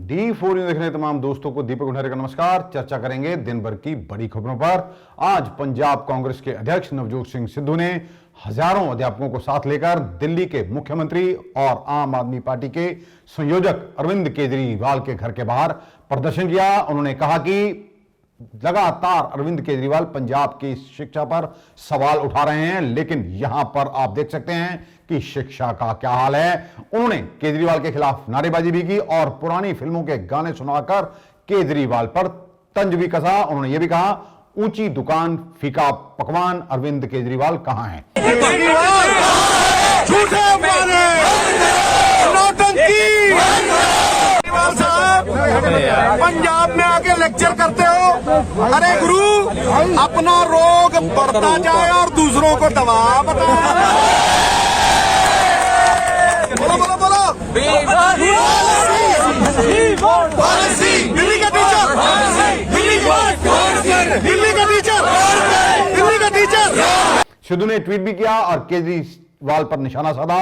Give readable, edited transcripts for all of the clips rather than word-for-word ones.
D4 news देखने तमाम दोस्तों को दीपक भंडारी का नमस्कार। चर्चा करेंगे दिन भर की बड़ी खबरों पर। आज पंजाब कांग्रेस के अध्यक्ष नवजोत सिंह सिद्धू ने हजारों अध्यापकों को साथ लेकर दिल्ली के मुख्यमंत्री और आम आदमी पार्टी के संयोजक अरविंद केजरीवाल के घर के बाहर प्रदर्शन किया। उन्होंने कहा कि लगातार अरविंद केजरीवाल पंजाब की शिक्षा पर सवाल उठा रहे हैं, लेकिन यहां पर आप देख सकते हैं कि शिक्षा का क्या हाल है। उन्होंने केजरीवाल के खिलाफ नारेबाजी भी की और पुरानी फिल्मों के गाने सुनाकर केजरीवाल पर तंज भी कसा। उन्होंने यह भी कहा, ऊंची दुकान फीका पकवान, अरविंद केजरीवाल कहां हैं? पंजाब में आके लेक्चर करते हो। अरे गुरु, अपना रोग बढ़ता जाए और दूसरों को दवा बताए। बोलो बोलो बोलो। दिल्ली का टीचर, दिल्ली का टीचर, दिल्ली का टीचर। सिद्धू ने ट्वीट भी किया और केजरीवाल पर निशाना साधा।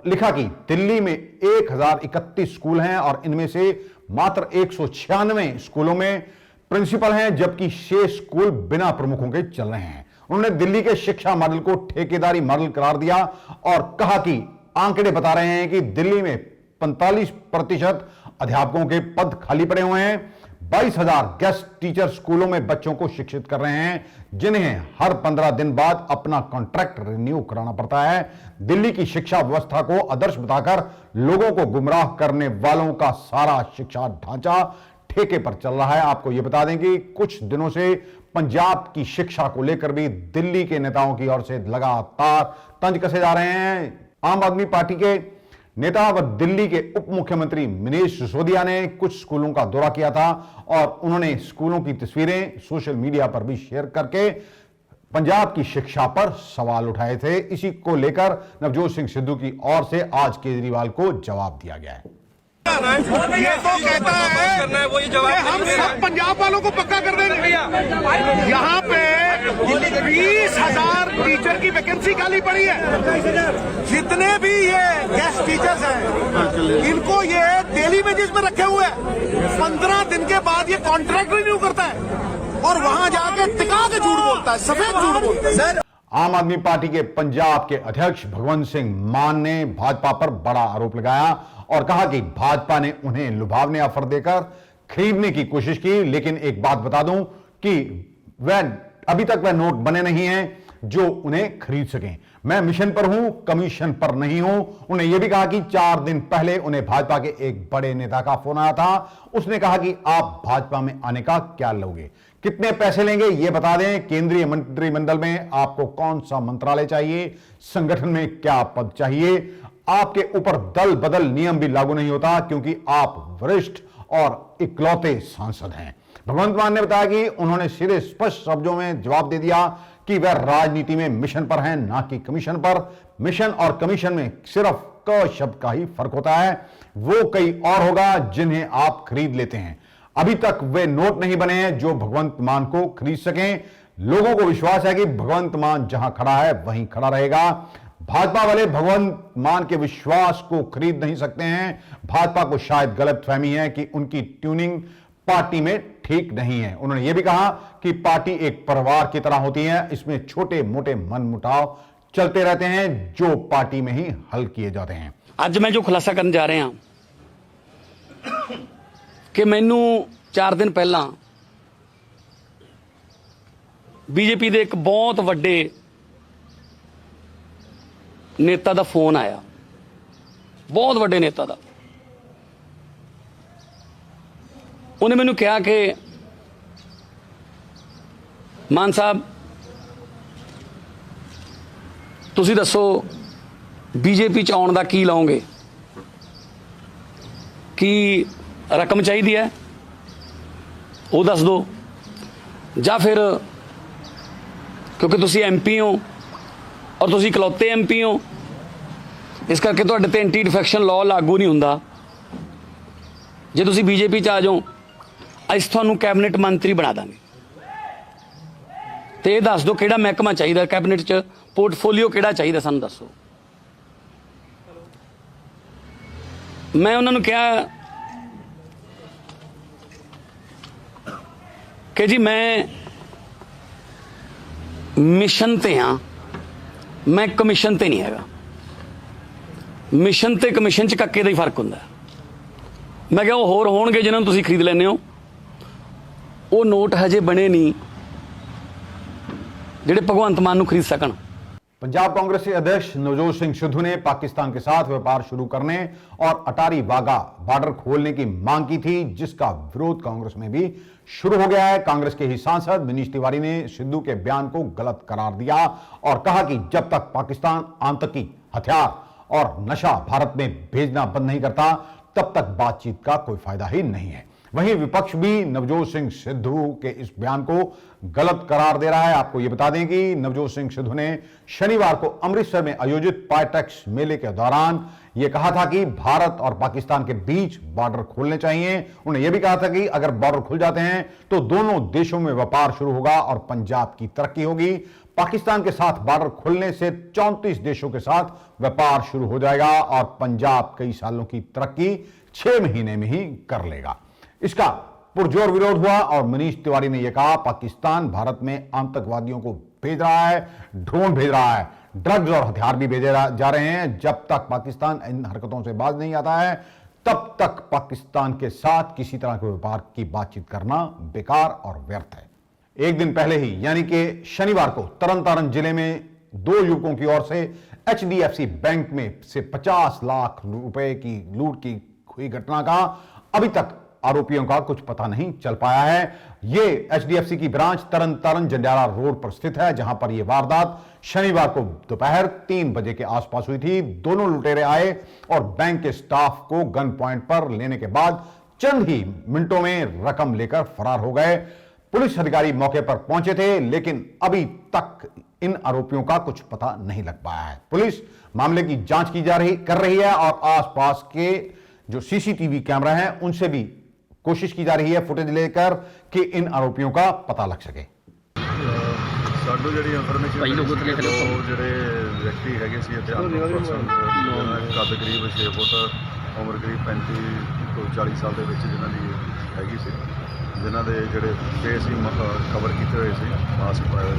लिखा कि दिल्ली में 1031 स्कूल हैं और इनमें से मात्र 196 स्कूलों में प्रिंसिपल हैं, जबकि शेष स्कूल बिना प्रमुखों के चल रहे हैं। उन्होंने दिल्ली के शिक्षा मॉडल को ठेकेदारी मॉडल करार दिया और कहा कि आंकड़े बता रहे हैं कि दिल्ली में 45% अध्यापकों के पद खाली पड़े हुए हैं। 22,000 गेस्ट टीचर स्कूलों में बच्चों को शिक्षित कर रहे हैं, जिन्हें हर 15 दिन बाद अपना कॉन्ट्रैक्ट रिन्यू कराना पड़ता है। दिल्ली की शिक्षा व्यवस्था को आदर्श बताकर लोगों को गुमराह करने वालों का सारा शिक्षा ढांचा ठेके पर चल रहा है। आपको यह बता दें कि कुछ दिनों से पंजाब की शिक्षा को लेकर भी दिल्ली के नेताओं की ओर से लगातार तंज कसे जा रहे हैं। आम आदमी पार्टी के नेता व दिल्ली के उप मुख्यमंत्री मनीष सिसोदिया ने कुछ स्कूलों का दौरा किया था और उन्होंने स्कूलों की तस्वीरें सोशल मीडिया पर भी शेयर करके पंजाब की शिक्षा पर सवाल उठाए थे। इसी को लेकर नवजोत सिंह सिद्धू की ओर से आज केजरीवाल को जवाब दिया गया है। ये तो कहता है कि हम सब पंजाब वालों को पक्का कर देंगे। यहाँ पे 20,000 टीचर की वैकेंसी खाली पड़ी है। जितने भी ये गेस्ट टीचर्स हैं, इनको ये डेली वेजेस में रखे हुए हैं। 15 दिन के बाद ये कॉन्ट्रैक्ट रिन्यू करता है और वहां जाके टिका के झूठ बोलता है, सफेद झूठ बोलता है। आम आदमी पार्टी के पंजाब के अध्यक्ष भगवंत सिंह मान ने भाजपा पर बड़ा आरोप लगाया और कहा कि भाजपा ने उन्हें लुभावने ऑफर देकर खरीदने की कोशिश की, लेकिन एक बात बता दूं कि अभी तक वह नोट बने नहीं हैं जो उन्हें खरीद सकें। मैं मिशन पर हूं, कमीशन पर नहीं हूं। उन्हें यह भी कहा कि 4 दिन पहले उन्हें भाजपा के एक बड़े नेता का फोन आया था। उसने कहा कि आप भाजपा में आने का क्या लोगे, कितने पैसे लेंगे यह बता दें, केंद्रीय मंत्रिमंडल में आपको कौन सा मंत्रालय चाहिए, संगठन में क्या पद चाहिए। आपके ऊपर दल बदल नियम भी लागू नहीं होता क्योंकि आप वरिष्ठ और इकलौते सांसद हैं। भगवंत मान ने बताया कि उन्होंने सीधे स्पष्ट शब्दों में जवाब दे दिया कि वह राजनीति में मिशन पर हैं, ना कि कमीशन पर। मिशन और कमीशन में सिर्फ क शब्द का ही फर्क होता है। वो कई और होगा जिन्हें आप खरीद लेते हैं। अभी तक वे नोट नहीं बने हैं जो भगवंत मान को खरीद सकें। लोगों को विश्वास है कि भगवंत मान जहां खड़ा है वहीं खड़ा रहेगा। भाजपा वाले भगवंत मान के विश्वास को खरीद नहीं सकते हैं। भाजपा को शायद गलतफहमी है कि उनकी ट्यूनिंग पार्टी में ठीक नहीं है। उन्होंने यह भी कहा कि पार्टी एक परिवार की तरह होती है, इसमें छोटे मोटे मनमुटाव चलते रहते हैं जो पार्टी में ही हल किए जाते हैं। आज मैं जो खुलासा करने जा रहा कि मैनू 4 दिन पहला बीजेपी के एक बहुत वड्डे नेता का फोन आया, बहुत वड्डे नेता का। उन्हें मैनू कहा कि मान साहब तुसी दसो बीजेपी च आउण दा की लाओगे, की रकम चाहिए है वो दस दो, या फिर क्योंकि तुसी MP हो और तुसी इकलौते MP हो, इस करके तुहाडे ते एंटी डिफेक्शन लॉ लागू नहीं हुंदा। जे तुसी बीजेपी च आ जाओ, अस तुहानूं कैबिनेट मंत्री बना देंगे। तो यह दस दो किहड़ा महकमा चाहिए कैबिनेट च, पोर्टफोलियो किहड़ा चाहिए सानूं दसो। मैं उन्होंने कहा कि जी मैं मिशन ते हाँ, मैं कमीशन ते नहीं हैगा। मिशन ते कमीशन च कक्के दा ही फर्क हुंदा। मैं क्या वो होर होणगे जिन्हां नूं तुसीं खरीद लैंदे हो, वो नोट हजे बने नहीं ਜਿਹੜੇ ਭਗਵੰਤ ਮਾਨ ਨੂੰ खरीद सकन। पंजाब कांग्रेस के अध्यक्ष नवजोत सिंह सिद्धू ने पाकिस्तान के साथ व्यापार शुरू करने और अटारी वाघा बॉर्डर खोलने की मांग की थी, जिसका विरोध कांग्रेस में भी शुरू हो गया है। कांग्रेस के ही सांसद मनीष तिवारी ने सिद्धू के बयान को गलत करार दिया और कहा कि जब तक पाकिस्तान आतंकी हथियार और नशा भारत में भेजना बंद नहीं करता, तब तक बातचीत का कोई फायदा ही नहीं है। वहीं विपक्ष भी नवजोत सिंह सिद्धू के इस बयान को गलत करार दे रहा है। आपको यह बता दें कि नवजोत सिंह सिद्धू ने शनिवार को अमृतसर में आयोजित पाइटेक्स मेले के दौरान यह कहा था कि भारत और पाकिस्तान के बीच बॉर्डर खोलने चाहिए। उन्होंने यह भी कहा था कि अगर बॉर्डर खुल जाते हैं तो दोनों देशों में व्यापार शुरू होगा और पंजाब की तरक्की होगी। पाकिस्तान के साथ बॉर्डर खुलने से 34 देशों के साथ व्यापार शुरू हो जाएगा और पंजाब कई सालों की तरक्की 6 महीने में ही कर लेगा। इसका पुरजोर विरोध हुआ और मनीष तिवारी ने यह कहा, पाकिस्तान भारत में आतंकवादियों को भेज रहा है, ड्रोन भेज रहा है, ड्रग्स और हथियार भी भेजे जा रहे हैं। जब तक पाकिस्तान इन हरकतों से बाज नहीं आता है, तब तक पाकिस्तान के साथ किसी तरह के व्यापार की बातचीत करना बेकार और व्यर्थ है। एक दिन पहले ही यानी कि शनिवार को तरन जिले में 2 युवकों की ओर से HDFC बैंक में से 50 लाख रुपए की लूट की हुई घटना का अभी तक आरोपियों का कुछ पता नहीं चल पाया है। यह HDFC की ब्रांच तरन जंडियाला रोड पर स्थित है, जहां पर यह वारदात शनिवार को दोपहर 3 बजे के आसपास हुई थी। दोनों लुटेरे आए और बैंक के स्टाफ को गन पॉइंट पर लेने के बाद चंद ही मिनटों में रकम लेकर फरार हो गए। पुलिस अधिकारी मौके पर पहुंचे थे, लेकिन अभी तक इन आरोपियों का कुछ पता नहीं लग पाया है। पुलिस मामले की जांच कर रही है और आसपास के जो CCTV कैमरा हैं उनसे भी कोशिश की जा रही है फुटेज लेकर कि इन आरोपियों का पता लग सके। साडू जी इनफॉर्मेशन जोड़े व्यक्ति है कद करीब 6 फुट उम्र करीब 35 तो 40 साल के जिन्होंने हैगी सी, जिन्हों के जोड़े फेस ही कवर किए हुए थे, मास्क पाए हुए।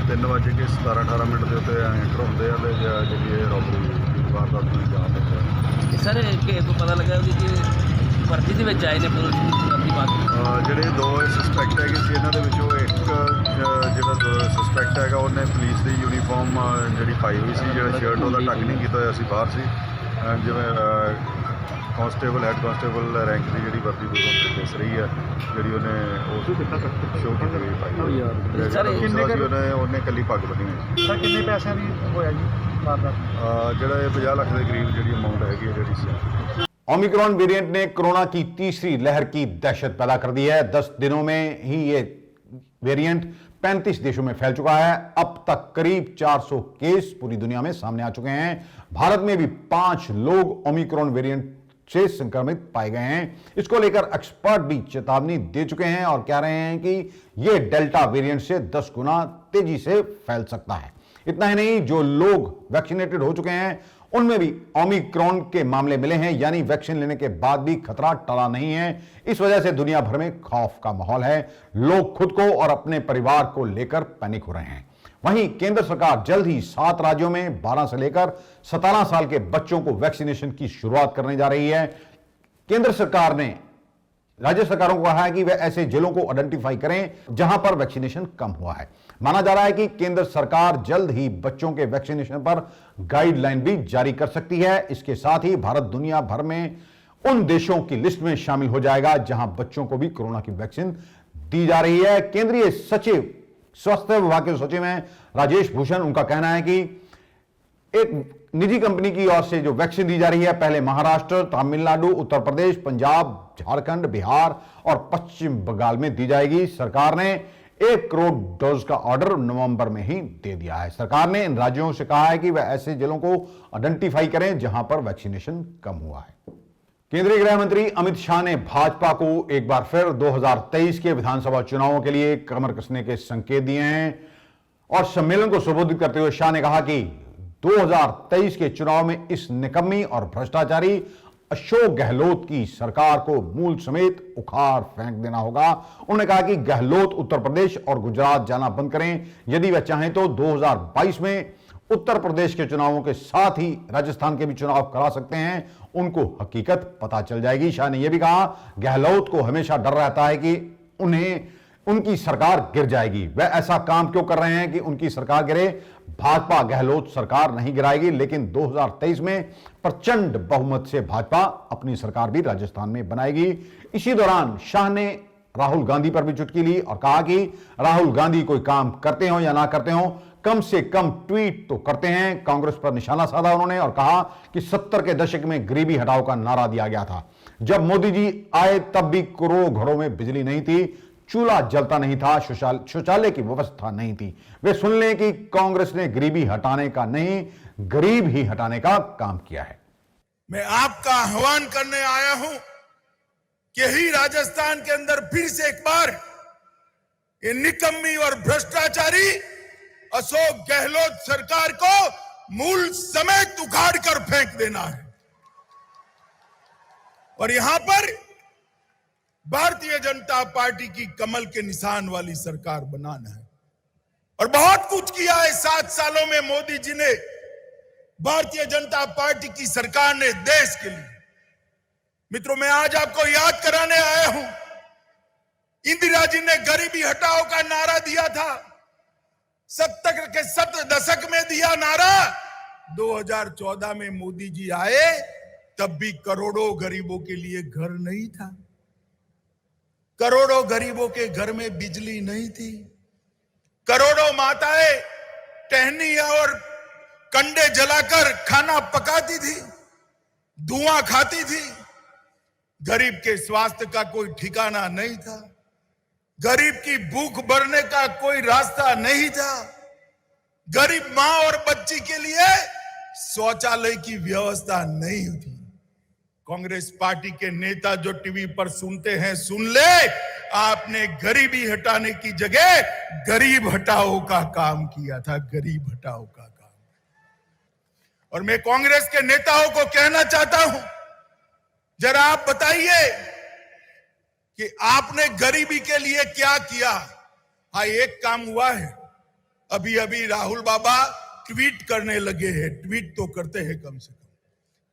3:17-18 के उत्ते एंटर होंगे जी रॉबरी वारदात में जान लगे। सर पता लगा कि भर्ती ਦੇ ਵਿੱਚ ਆਏ ਨੇ ਪੁਲਿਸ ਦੀ ਬਾਤ ਜਿਹੜੇ 2 ਸਸਪੈਕਟ ਹੈਗੇ ਸੀ, ਇਹਨਾਂ ਦੇ ਵਿੱਚੋਂ ਇੱਕ ਜਿਹੜਾ ਸਸਪੈਕਟ ਹੈਗਾ ਉਹਨੇ ਪੁਲਿਸ ਦੀ ਯੂਨੀਫਾਰਮ ਜਿਹੜੀ ਪਾਈ ਹੋਈ ਸੀ, ਜਿਹੜਾ ਸ਼ਰਟ ਉਹਦਾ ਟੱਕ ਨਹੀਂ ਕੀਤਾ ਹੋਇਆ ਸੀ, ਬਾਹਰ ਸੀ। ਜਿਵੇਂ ਕਾਂਸਟੇਬਲ ਹੈਡ ਕਾਂਸਟੇਬਲ ਰੈਂਕ ਦੀ ਜਿਹੜੀ ਵਰਦੀ ਉਹਨੂੰ ਦਿਸ ਰਹੀ ਹੈ, ਜਿਹੜੀ ਉਹਨੇ ਉਹ ਸ਼ੋਅ ਕੀਤੀ ਹੋਈ ਪਾਈ। ਸਰ ਉਹਨੇ ਇਕੱਲੀ ਪੱਗ ਬੰਨੀ ਹੋਈ। ਸਰ ਕਿੰਨੇ ਪੈਸਿਆਂ ਦੀ ਹੋਇਆ ਜੀ ਵਾਰਦਾਤ? ਜਿਹੜਾ ਇਹ 50 ਲੱਖ ਦੇ ਕਰੀਬ ਜਿਹੜੀ ਅਮਾਊਂਟ ਹੈਗੀ ਹੈ ਜਿਹੜੀ ਸੀ। ओमिक्रॉन वेरिएंट ने कोरोना की तीसरी लहर की दहशत पैदा कर दी है। 10 दिनों में ही ये वेरिएंट 35 देशों में फैल चुका है। अब तक करीब 400 केस पूरी दुनिया में सामने आ चुके हैं। भारत में भी 5 लोग ओमिक्रॉन वेरिएंट से संक्रमित पाए गए हैं। इसको लेकर एक्सपर्ट भी चेतावनी दे चुके हैं और कह रहे हैं कि यह डेल्टा वेरिएंट से 10 गुना तेजी से फैल सकता है। इतना ही नहीं, जो लोग वैक्सीनेटेड हो चुके हैं उनमें भी ओमिक्रॉन के मामले मिले हैं, यानी वैक्सीन लेने के बाद भी खतरा टला नहीं है। इस वजह से दुनिया भर में खौफ का माहौल है। लोग खुद को और अपने परिवार को लेकर पैनिक हो रहे हैं। वहीं केंद्र सरकार जल्द ही 7 राज्यों में 12 से लेकर 17 साल के बच्चों को वैक्सीनेशन की शुरुआत करने जा रही है। केंद्र सरकार ने राज्य सरकारों को कहा है कि वे ऐसे जिलों को आइडेंटिफाई करें जहां पर वैक्सीनेशन कम हुआ है। माना जा रहा है कि केंद्र सरकार जल्द ही बच्चों के वैक्सीनेशन पर गाइडलाइन भी जारी कर सकती है। इसके साथ ही भारत दुनिया भर में उन देशों की लिस्ट में शामिल हो जाएगा जहां बच्चों को भी कोरोना की वैक्सीन दी जा रही है। केंद्रीय सचिव स्वास्थ्य विभाग के सचिव हैं राजेश भूषण, उनका कहना है कि एक निजी कंपनी की ओर से जो वैक्सीन दी जा रही है, पहले महाराष्ट्र, तमिलनाडु, उत्तर प्रदेश, पंजाब, झारखंड, बिहार और पश्चिम बंगाल में दी जाएगी। सरकार ने 1 करोड़ डोज का ऑर्डर नवंबर में ही दे दिया है। सरकार ने इन राज्यों से कहा है कि वह ऐसे जिलों को आइडेंटिफाई करें जहां पर वैक्सीनेशन कम हुआ है। केंद्रीय गृह मंत्री अमित शाह ने भाजपा को एक बार फिर 2023 के विधानसभा चुनावों के लिए कमर कसने के संकेत दिए हैं और सम्मेलन को संबोधित करते हुए शाह ने कहा कि 2023 के चुनाव में इस निकम्मी और भ्रष्टाचारी अशोक गहलोत की सरकार को मूल समेत उखाड़ फेंक देना होगा। उन्होंने कहा कि गहलोत उत्तर प्रदेश और गुजरात जाना बंद करें। यदि वह चाहें तो 2022 में उत्तर प्रदेश के चुनावों के साथ ही राजस्थान के भी चुनाव करा सकते हैं। उनको हकीकत पता चल जाएगी। शाह ने यह भी कहा, गहलोत को हमेशा डर रहता है कि उनकी सरकार गिर जाएगी। वह ऐसा काम क्यों कर रहे हैं कि उनकी सरकार गिरे? भाजपा गहलोत सरकार नहीं गिराएगी, लेकिन 2023 में प्रचंड बहुमत से भाजपा अपनी सरकार भी राजस्थान में बनाएगी। इसी दौरान शाह ने राहुल गांधी पर भी चुटकी ली और कहा कि राहुल गांधी कोई काम करते हो या ना करते हो, कम से कम ट्वीट तो करते हैं। कांग्रेस पर निशाना साधा उन्होंने और कहा कि 70 के दशक में गरीबी हटाओ का नारा दिया गया था। जब मोदी जी आए तब भी करोड़ों घरों में बिजली नहीं थी, चूल्हा जलता नहीं था, शौचालय की व्यवस्था नहीं थी। वे सुन लें कि कांग्रेस ने गरीबी हटाने का नहीं, गरीब ही हटाने का काम किया है। मैं आपका आह्वान करने आया हूं कि ही राजस्थान के अंदर फिर से एक बार ये निकम्मी और भ्रष्टाचारी अशोक गहलोत सरकार को मूल समेत उखाड़ कर फेंक देना है और यहां पर भारतीय जनता पार्टी की कमल के निशान वाली सरकार बनाना है। और बहुत कुछ किया है 7 सालों में मोदी जी ने, भारतीय जनता पार्टी की सरकार ने देश के लिए। मित्रों, मैं आज आपको याद कराने आया हूं, इंदिरा जी ने गरीबी हटाओ का नारा दिया था, 70 के दशक में दिया नारा। 2014 में मोदी जी आए तब भी करोड़ों गरीबों के लिए घर नहीं था, करोड़ों गरीबों के घर में बिजली नहीं थी, करोड़ों माताएं टहनी और कंडे जलाकर खाना पकाती थी, धुआं खाती थी। गरीब के स्वास्थ्य का कोई ठिकाना नहीं था, गरीब की भूख भरने का कोई रास्ता नहीं था, गरीब मां और बच्ची के लिए शौचालय की व्यवस्था नहीं थी। कांग्रेस पार्टी के नेता जो टीवी पर सुनते हैं, सुन ले, आपने गरीबी हटाने की जगह गरीब हटाओ का काम किया था, गरीब हटाओ का काम। और मैं कांग्रेस के नेताओं को कहना चाहता हूं, जरा आप बताइए कि आपने गरीबी के लिए क्या किया। हाँ, एक काम हुआ है, अभी अभी राहुल बाबा ट्वीट करने लगे हैं, ट्वीट तो करते हैं कम से कम,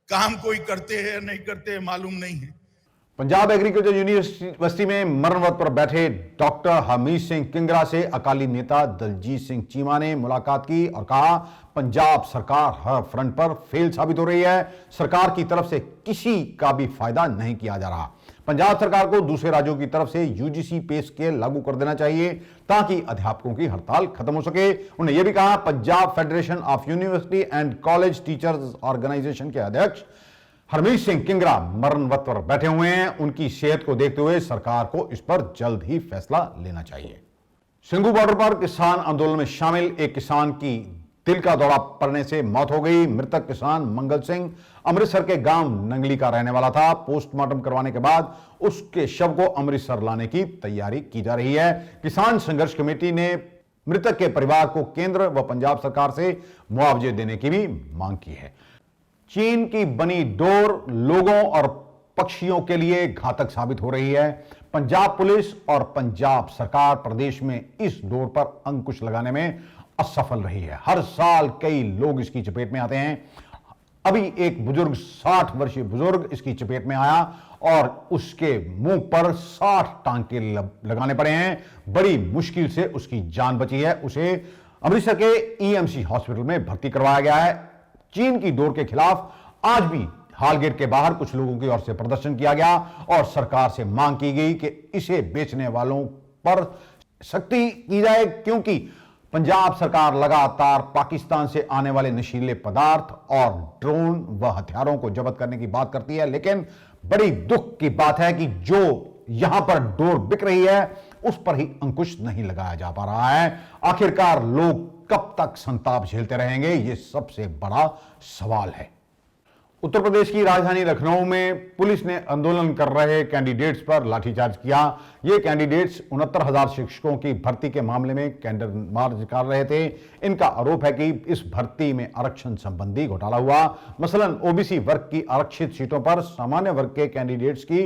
काम कोई करते हैं नहीं करते हैं मालूम नहीं है। पंजाब एग्रीकल्चर यूनिवर्सिटी में मरणवत पर बैठे डॉक्टर हरमीत सिंह किंगरा से अकाली नेता दलजीत सिंह चीमा ने मुलाकात की और कहा, पंजाब सरकार हर फ्रंट पर फेल साबित हो रही है। सरकार की तरफ से किसी का भी फायदा नहीं किया जा रहा। पंजाब सरकार को दूसरे राज्यों की तरफ से यूजीसी पे स्केल लागू कर देना चाहिए ताकि अध्यापकों की हड़ताल खत्म हो सके। उन्होंने यह भी कहा, Punjab federation of university and college teachers organisation के अध्यक्ष हरमीत सिंह किंगरा मरणवत पर बैठे हुए हैं। उनकी सेहत को देखते हुए सरकार को इस पर जल्द ही फैसला लेना चाहिए। सिंघू बॉर्डर पर किसान आंदोलन में शामिल एक किसान की दिल का दौरा पड़ने से मौत हो गई। मृतक किसान मंगल सिंह अमृतसर के गांव नंगली का रहने वाला था। पोस्टमार्टम करवाने के बाद उसके शव को अमृतसर लाने की तैयारी की जा रही है। किसान संघर्ष कमेटी ने मृतक के परिवार को केंद्र व पंजाब सरकार से मुआवजे देने की भी मांग की है। चीन की बनी डोर लोगों और पक्षियों के लिए घातक साबित हो रही है। पंजाब पुलिस और पंजाब सरकार प्रदेश में इस डोर पर अंकुश लगाने में असफल रही है। हर साल कई लोग इसकी चपेट में आते हैं। अभी एक बुजुर्ग 60 वर्षीय बुजुर्ग इसकी चपेट में आया और उसके मुंह पर 60 टांके लगाने पड़े हैं। बड़ी मुश्किल से उसकी जान बची है। उसे अमृतसर के ईएमसी हॉस्पिटल में भर्ती करवाया गया है। चीन की डोर के खिलाफ आज भी हाल गेट के बाहर कुछ लोगों की ओर से प्रदर्शन किया गया और सरकार से मांग की गई कि इसे बेचने वालों पर सख्ती की जाए, क्योंकि पंजाब सरकार लगातार पाकिस्तान से आने वाले नशीले पदार्थ और ड्रोन व हथियारों को जब्त करने की बात करती है, लेकिन बड़ी दुख की बात है कि जो यहां पर डोर बिक रही है उस पर ही अंकुश नहीं लगाया जा पा रहा है। आखिरकार लोग कब तक संताप झेलते रहेंगे, यह सबसे बड़ा सवाल है। उत्तर प्रदेश की राजधानी लखनऊ में पुलिस ने आंदोलन कर रहे कैंडिडेट्स पर लाठीचार्ज किया। ये कैंडिडेट्स 69,000 शिक्षकों की भर्ती के मामले में कैंडल मार्च कर रहे थे। इनका आरोप है कि इस भर्ती में आरक्षण संबंधी घोटाला हुआ। मसलन ओबीसी वर्ग की आरक्षित सीटों पर सामान्य वर्ग के कैंडिडेट्स की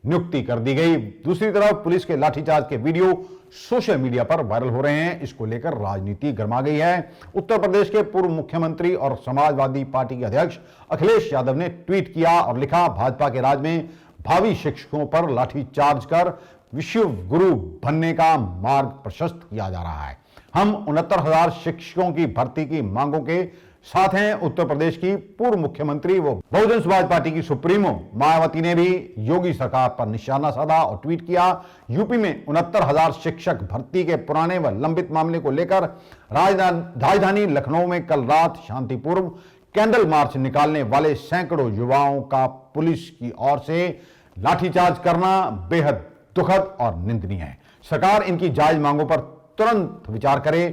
नियुक्ति कर दी गई। दूसरी तरफ पुलिस के लाठीचार्ज के वीडियो सोशल मीडिया पर वायरल हो रहे हैं। इसको लेकर राजनीति गर्मा गई है। उत्तर प्रदेश के पूर्व मुख्यमंत्री और समाजवादी पार्टी के अध्यक्ष अखिलेश यादव ने ट्वीट किया और लिखा, भाजपा के राज में भावी शिक्षकों पर लाठीचार्ज कर विश्व गुरु बनने का मार्ग प्रशस्त किया जा रहा है। हम 69,000 शिक्षकों की भर्ती की मांगों के साथ हैं। उत्तर प्रदेश की पूर्व मुख्यमंत्री व बहुजन समाज पार्टी की सुप्रीमो मायावती ने भी योगी सरकार पर निशाना साधा और ट्वीट किया, यूपी में 69,000 शिक्षक भर्ती के पुराने व लंबित मामले को लेकर राजधानी लखनऊ में कल रात शांतिपूर्व कैंडल मार्च निकालने वाले सैकड़ों युवाओं का पुलिस की ओर से लाठीचार्ज करना बेहद दुखद और निंदनीय है। सरकार इनकी जायज मांगों पर तुरंत विचार करे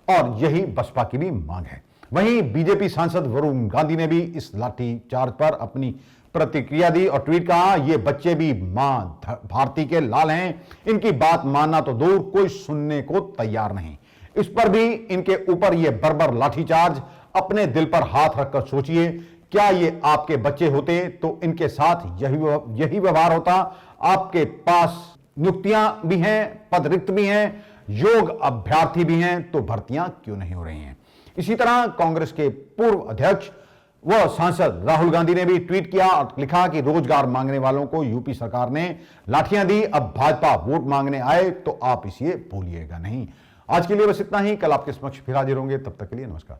और यही बसपा की भी मांग है। वहीं बीजेपी सांसद वरुण गांधी ने भी इस लाठीचार्ज पर अपनी प्रतिक्रिया दी और ट्वीट कहा, ये बच्चे भी मां भारती के लाल हैं, इनकी बात मानना तो दूर कोई सुनने को तैयार नहीं। इस पर भी इनके ऊपर ये बर्बर लाठीचार्ज। अपने दिल पर हाथ रखकर सोचिए, क्या ये आपके बच्चे होते तो इनके साथ यही व्यवहार होता? आपके पास नियुक्तियां भी हैं, पद रिक्त भी हैं, योग्य अभ्यर्थी भी हैं, तो भर्तियां क्यों नहीं हो रही हैं? इसी तरह कांग्रेस के पूर्व अध्यक्ष व सांसद राहुल गांधी ने भी ट्वीट किया और लिखा कि रोजगार मांगने वालों को यूपी सरकार ने लाठियां दी, अब भाजपा वोट मांगने आए तो आप इसे भूलिएगा नहीं। आज के लिए बस इतना ही। कल आपके समक्ष फिर हाजिर होंगे, तब तक के लिए नमस्कार।